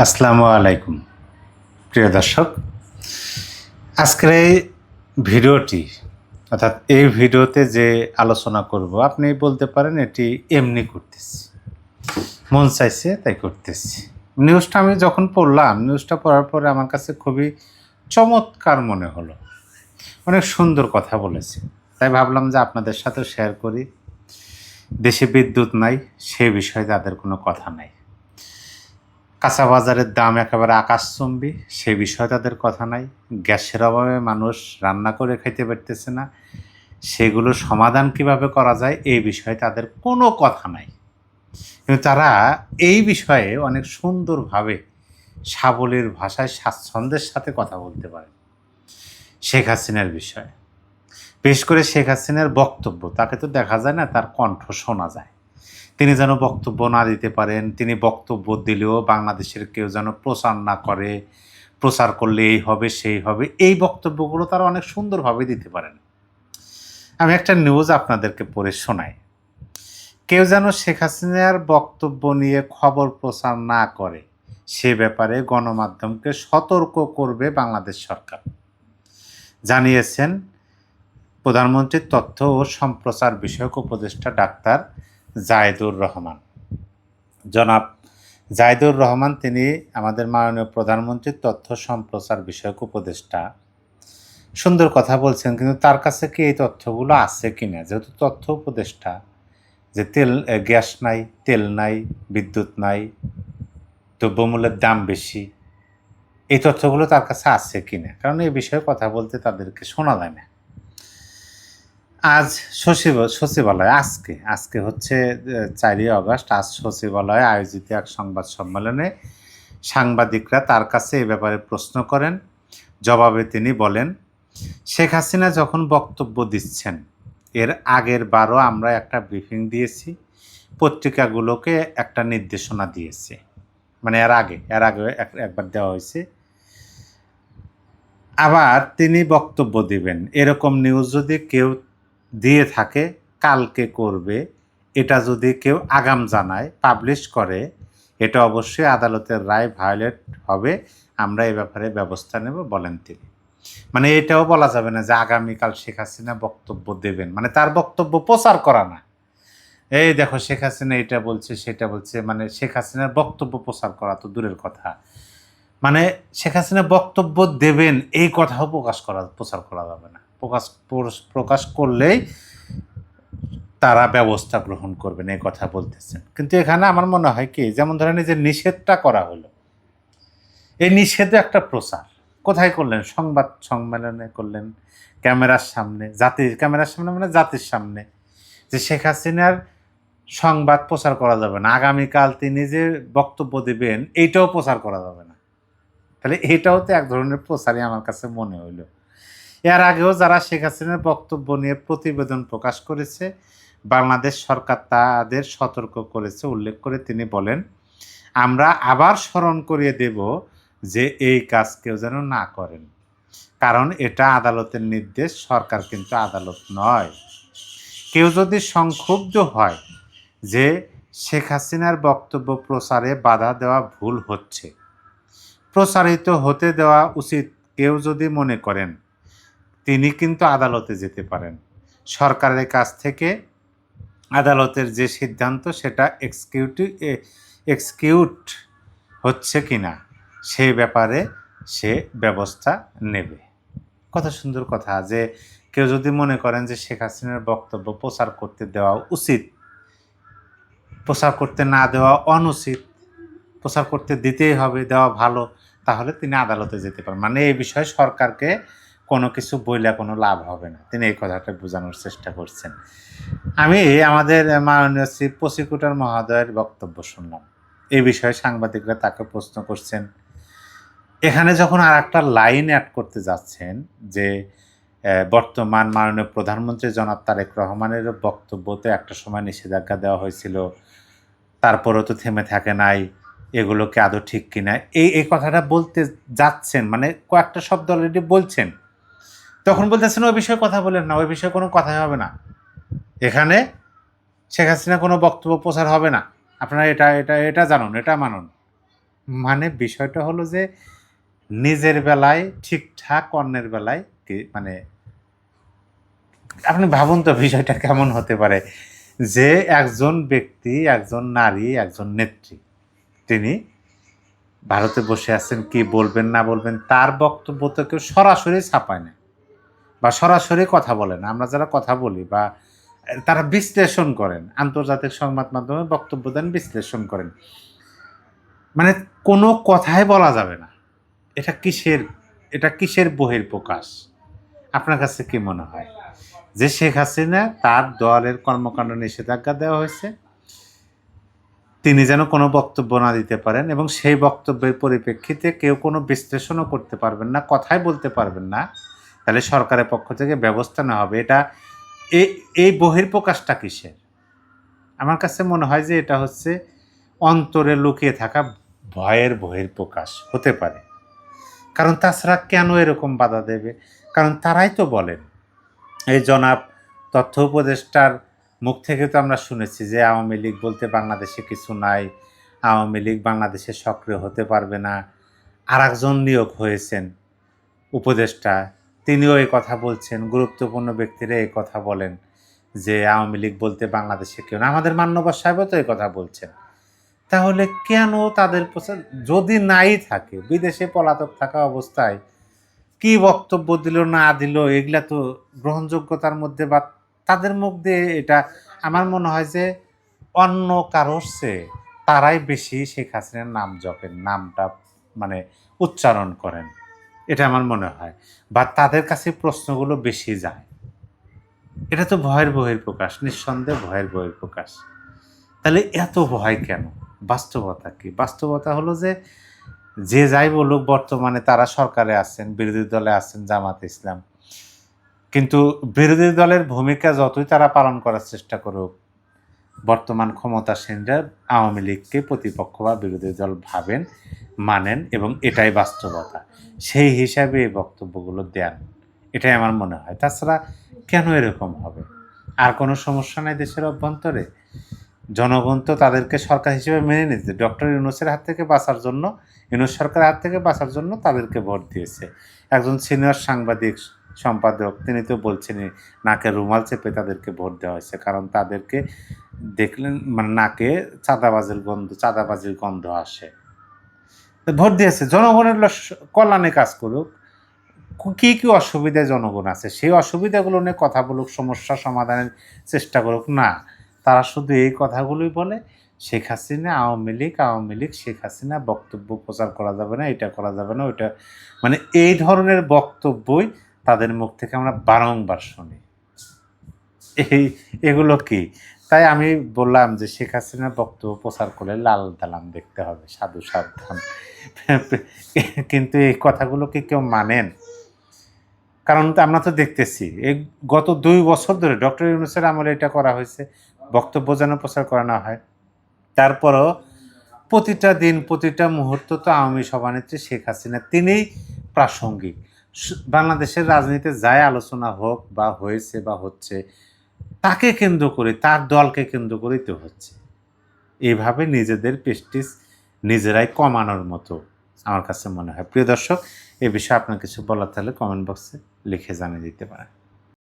আসসালামু আলাইকুম প্রিয় দর্শক। আজকের এই ভিডিওটি অর্থাৎ এই ভিডিওতে যে আলোচনা করব আপনি বলতে পারেন এটি এমনি করতেছি, মন চাইছে তাই করতেছি। নিউজটা আমি যখন পড়লাম, নিউজটা পড়ার পরে আমার কাছে খুবই চমৎকার মনে হলো, অনেক সুন্দর কথা বলেছে, তাই ভাবলাম যে আপনাদের সাথেও শেয়ার করি। দেশে বিদ্যুৎ নাই, সে বিষয়ে তাদের কোনো কথা নাই। কাঁচা বাজারের দাম একেবারে আকাশচুম্বী, সে বিষয়ে তাদের কথা নাই। গ্যাসের অভাবে মানুষ রান্না করে খাইতে পারতেছে না, সেগুলো সমাধান কিভাবে করা যায় এই বিষয়ে তাদের কোনো কথা নাই। কিন্তু তারা এই বিষয়ে অনেক সুন্দরভাবে সাবলীর ভাষায় স্বাচ্ছন্দ্যের সাথে কথা বলতে পারে। শেখ হাসিনার বিষয়ে, বিশেষ করে শেখ হাসিনার বক্তব্য, তাকে তো দেখা যায় না, তার কণ্ঠ শোনা যায়। তিনি যেন বক্তব্য না দিতে পারেন, তিনি বক্তব্য দিলেও বাংলাদেশের কেউ যেন প্রচার না করে, প্রচার করলে এই হবে সেই হবে, এই বক্তব্যগুলো তারা অনেক সুন্দরভাবে দিতে পারেন। আমি একটা নিউজ আপনাদেরকে পড়ে শোনাই। কেউ যেন শেখ হাসিনার বক্তব্য নিয়ে খবর প্রচার না করে, সে ব্যাপারে গণমাধ্যমকে সতর্ক করবে বাংলাদেশ সরকার, জানিয়েছেন প্রধানমন্ত্রীর তথ্য ও সম্প্রচার বিষয়ক উপদেষ্টা ডাক্তার জায়েদুর রহমান। জনাব জায়েদুর রহমান, তিনি আমাদের মাননীয় প্রধানমন্ত্রীর তথ্য সম্প্রচার বিষয়ক উপদেষ্টা। সুন্দর কথা বলছেন, কিন্তু তার কাছে কি এই তথ্যগুলো আছে কিনা? যেহেতু তথ্য উপদেষ্টা, যে গ্যাস নাই, তেল নাই, বিদ্যুৎ নাই, দ্রব্যমূল্যের দাম বেশি, এই তথ্যগুলো তার কাছে আছে কিনা? কারণ এই বিষয়ে কথা বলতে তাদেরকে শোনা যায় না। আজ সচিবালয়ে আজকে হচ্ছে 4ই আগস্ট, আজ সচিবালয়ে আয়োজিত এক সংবাদ সম্মেলনে সাংবাদিকরা তার কাছে এ ব্যাপারে প্রশ্ন করেন। জবাবে তিনি বলেন, শেখ হাসিনা যখন বক্তব্য দিচ্ছেন, এর আগের বারও আমরা একটা ব্রিফিং দিয়েছি, পত্রিকাগুলোকে একটা নির্দেশনা দিয়েছি। মানে এর আগে একবার দেওয়া হয়েছে। আবার তিনি বক্তব্য দিবেন, এরকম নিউজ যদি কেউ দিয়ে থাকে কালকে করবে, এটা যদি কেউ আগাম জানায়, পাবলিশ করে, এটা অবশ্যই আদালতের রায় ভায়োলেট হবে, আমরা এ ব্যাপারে ব্যবস্থা নেব বলেন তিনি। মানে এটাও বলা যাবে না যে আগামীকাল শেখ হাসিনা বক্তব্য দেবেন, মানে তার বক্তব্য প্রচার করা না, এই দেখো শেখ হাসিনা এটা বলছে সেটা বলছে, মানে শেখ হাসিনার বক্তব্য প্রচার করা তো দূরের কথা, মানে শেখ হাসিনা বক্তব্য দেবেন এই কথাও প্রচার করা যাবে না। প্রকাশ করলেই তারা ব্যবস্থা গ্রহণ করবেন, এই কথা বলতেছেন। কিন্তু এখানে আমার মনে হয় কি, যেমন ধরেন এই যে নিষেধটা করা হলো, এই নিষেধে একটা প্রচার কোথায় করলেন? সংবাদ সম্মেলনে করলেন, ক্যামেরার সামনে, ক্যামেরার সামনে মানে জাতির সামনে, যে শেখ হাসিনার সংবাদ প্রচার করা যাবে না, আগামীকাল তিনি যে বক্তব্য দিবেন এইটাও প্রচার করা যাবে না। তাহলে এটাও তো এক ধরনের প্রচারই আমার কাছে মনে হইল। এর আগেও যারা শেখ হাসিনার বক্তব্য নিয়ে প্রতিবেদন প্রকাশ করেছে, বাংলাদেশ সরকার তাদের সতর্ক করেছে। উল্লেখ করে তিনি বলেন, আমরা আবার স্মরণ করিয়ে দেব যে এই কাজ কেউ যেন না করেন, কারণ এটা আদালতের নির্দেশ, সরকার কিন্তু আদালত নয়। কেউ যদি সংক্ষুব্ধ হয় যে শেখ হাসিনার বক্তব্য প্রচারে বাধা দেওয়া ভুল হচ্ছে, প্রচারিত হতে দেওয়া উচিত, কেউ যদি মনে করেন, তিনি কিন্তু আদালতে যেতে পারেন। সরকারের কাছ থেকে আদালতের যে সিদ্ধান্ত সেটা এক্সিকিউট হচ্ছে কিনা সেই ব্যাপারে সে ব্যবস্থা নেবে। কত সুন্দর কথা, যে কেউ যদি মনে করেন যে শেখ হাসিনার বক্তব্য প্রচার করতে দেওয়া উচিত, প্রচার করতে না দেওয়া অনুচিত, প্রচার করতে দিতেই হবে, দেওয়া ভালো, তাহলে তিনি আদালতে যেতে পারেন। মানে এই বিষয়ে সরকারকে কোনো কিছু বইলে কোনো লাভ হবে না, তিনি এই কথাটা বোঝানোর চেষ্টা করছেন। আমি আমাদের মাননীয় চিফ প্রসিকিউটর মহোদয়ের বক্তব্য শুনলাম, এই বিষয়ে সাংবাদিকরা তাকে প্রশ্ন করছেন। এখানে যখন আর একটা লাইন অ্যাড করতে যাচ্ছেন যে বর্তমান মাননীয় প্রধানমন্ত্রী জনাব তারেক রহমানের বক্তব্যতে একটা সময় নিষেধাজ্ঞা দেওয়া হয়েছিল, তারপরেও তো থেমে থাকে নাই, এগুলো কি আদৌ ঠিক কিনা, এই কথাটা বলতে যাচ্ছেন, মানে কয়েকটা শব্দ অলরেডি বলছেন, তখন বলতেছেন ওই বিষয়ে কথা বলেন না, ওই বিষয়ে কোনো কথাই হবে না, এখানে শেখ হাসিনা কোনো বক্তব্য প্রচার হবে না, আপনারা এটা এটা এটা জানুন, এটা মানুন। মানে বিষয়টা হলো যে নিজের বেলায় ঠিকঠাক, অন্যের বেলায় মানে আপনি ভাবুন তো বিষয়টা কেমন হতে পারে যে একজন ব্যক্তি, একজন নারী, একজন নেত্রী, তিনি ভারতে বসে আছেন, কি বলবেন না বলবেন তার বক্তব্য তো কেউ সরাসরি ছাপায় না বা সরাসরি কথা বলে না। আমরা যারা কথা বলি বা তারা বিশ্লেষণ করেন, আন্তর্জাতিক সংবাদ মাধ্যমে বক্তব্য দেন, বিশ্লেষণ করেন, মানে কোনো কথাই বলা যাবে না। এটা কিসের বহিঃপ্রকাশ? আপনার কাছে কি মনে হয় যে শেখ হাসিনা তার দলের কর্মকাণ্ড নিষেধাজ্ঞা দেওয়া হয়েছে, তিনি যেন কোনো বক্তব্য না দিতে পারেন এবং সেই বক্তব্যের পরিপ্রেক্ষিতে কেউ কোনো বিশ্লেষণও করতে পারবেন না, কথাই বলতে পারবেন না, তাহলে সরকারের পক্ষ থেকে ব্যবস্থা নেওয়া হবে? এটা এই বহিঃপ্রকাশটা কিসের? আমার কাছে মনে হয় যে এটা হচ্ছে অন্তরে লুকিয়ে থাকা ভয়ের বহিঃপ্রকাশ হতে পারে। কারণ তাছাড়া কেন এরকম বাধা দেবে? কারণ তারাই তো বলেন, এই জনাব তথ্য উপদেষ্টার মুখ থেকে তো আমরা শুনেছি যে আওয়ামী লীগ বলতে বাংলাদেশে কিছু নাই, আওয়ামী লীগ বাংলাদেশে সক্রিয় হতে পারবে না। আর একজন নিয়োগ হয়েছেন উপদেষ্টা, তিনিও এই কথা বলছেন, গুরুত্বপূর্ণ ব্যক্তিরা এই কথা বলেন যে আওয়ামী লীগ বলতে বাংলাদেশে কেউ না। আমাদের মান্যবর সাহেবও তো এই কথা বলছেন। তাহলে কেন তাদের যদি নাই থাকে, বিদেশে পলাতক থাকা অবস্থায় কি বক্তব্য দিল না দিল, এগুলা তো গ্রহণযোগ্যতার মধ্যে বা তাদের মুখ দিয়ে এটা আমার মনে হয় যে অন্য কারোর চেয়ে তারাই বেশি শেখ হাসিনার নাম জপেন, নামটা মানে উচ্চারণ করেন, এটা আমার মনে হয়, বা তাদের কাছে প্রশ্নগুলো বেশি যায়। এটা তো ভয়ের বহিঃপ্রকাশ, নিঃসন্দেহে ভয়ের বহিঃপ্রকাশ। তাহলে এত ভয় কেন? বাস্তবতা কি? বাস্তবতা হলো যে যে যাই বলুক, বর্তমানে তারা সরকারে আছেন, বিরোধী দলে আছেন জামাত ইসলাম, কিন্তু বিরোধী দলের ভূমিকা যতই তারা পালন করার চেষ্টা করুক, বর্তমান ক্ষমতাসীনরা আওয়ামী লীগকে প্রতিপক্ষ বা বিরোধী দল ভাবেন, মানেন এবং এটাই বাস্তবতা। সেই হিসাবে এই বক্তব্যগুলো দেন, এটাই আমার মনে হয়। তাছাড়া কেন এরকম হবে? আর কোনো সমস্যা নাই দেশের অভ্যন্তরে? জনগণ তো তাদেরকে সরকার হিসেবে মেনে নিতে, ডক্টর ইউনূসের হাত থেকে বাঁচার জন্য, ইউনূস সরকারের হাত থেকে বাঁচার জন্য তাদেরকে ভোট দিয়েছে। একজন সিনিয়র সাংবাদিক সম্পাদক তিনি তো বলছেনই নাকে রুমাল চেপে তাদেরকে ভোট দেওয়া হয়েছে, কারণ তাদেরকে দেখলেন মানে নাকে চাঁদাবাজির গন্ধ আসে, ভোট দিয়েছে। জনগণের কল্যাণে কাজ করুক, কী কী অসুবিধায় জনগণ আছে সেই অসুবিধাগুলো নিয়ে কথা বলুক, সমস্যা সমাধানের চেষ্টা করুক। না, তারা শুধু এই কথাগুলোই বলে, শেখ হাসিনা, আওয়ামী লীগ, শেখ হাসিনা, বক্তব্য প্রচার করা যাবে না, এটা করা যাবে না, ওইটা, মানে এই ধরনের বক্তব্যই তাদের মুখ থেকে আমরা বারংবার শুনি। এগুলো কি? তাই আমি বললাম যে শেখ হাসিনার বক্তব্য প্রচার করলে লাল দালাম দেখতে হবে, সাধু সাবধান। কিন্তু এই কথাগুলো কি কেউ মানেন? কারণ আমরা তো দেখতেছি এই গত 2 বছর ধরে ডক্টর ইউনূসের আমলে এটা করা হয়েছে, বক্তব্য যেন প্রচার করা না হয়। তারপরও প্রতিটা দিন, প্রতিটা মুহূর্ত তো আওয়ামী সভানেত্রী শেখ হাসিনা তিনিই প্রাসঙ্গিক। বাংলাদেশের রাজনীতিতে যাই আলোচনা হোক বা হয়েছে বা হচ্ছে, তাকে কেন্দ্র করে, তার দলকে কেন্দ্র করেই তো হচ্ছে। এইভাবে নিজেদের প্রেস্টিজ নিজেরাই কমানোর মতো আমার কাছে মনে হয়। প্রিয় দর্শক, এ বিষয়ে আপনার কিছু বলার থাকলে কমেন্ট বক্সে লিখে জানিয়ে দিতে পারেন।